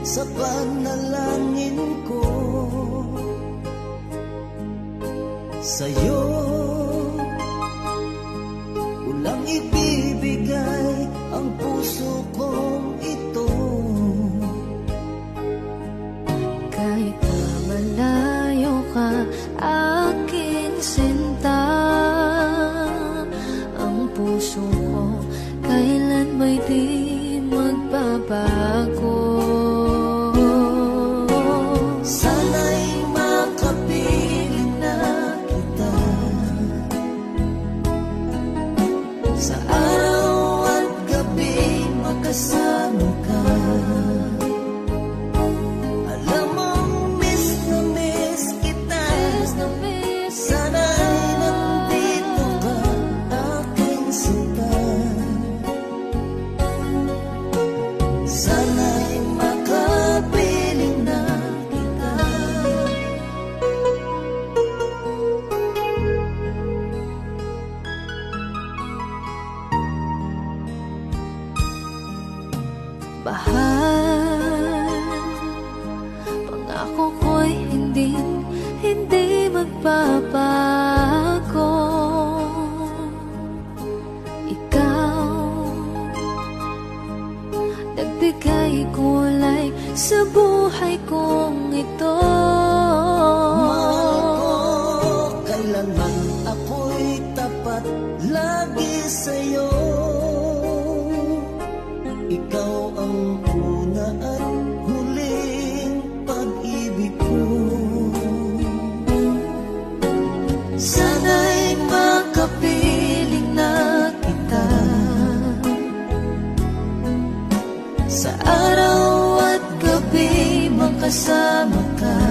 sa panalangin ko. Sa'yo walang ibibigay ang puso kong ito. Kahit na malayo ka, aking sinta, ang puso ko kailan ba'y di magbabago. Sana'y makapiling na kita sa araw at gabi, makasama ka. Alam mong miss na miss kita, sana'y nandito ka, aking sinta. Sana'y makapiling na kita. Bahal, pangako ko'y hindi magbabago. Ikaw, nagbigay kulay sa buhay kong ito. Mahal ko, kailanman ako'y tapat lagi sa'yo. Ikaw ang una at huling pag-ibig ko. Sana'y makapiling na kita sa araw at gabi, makasama ka.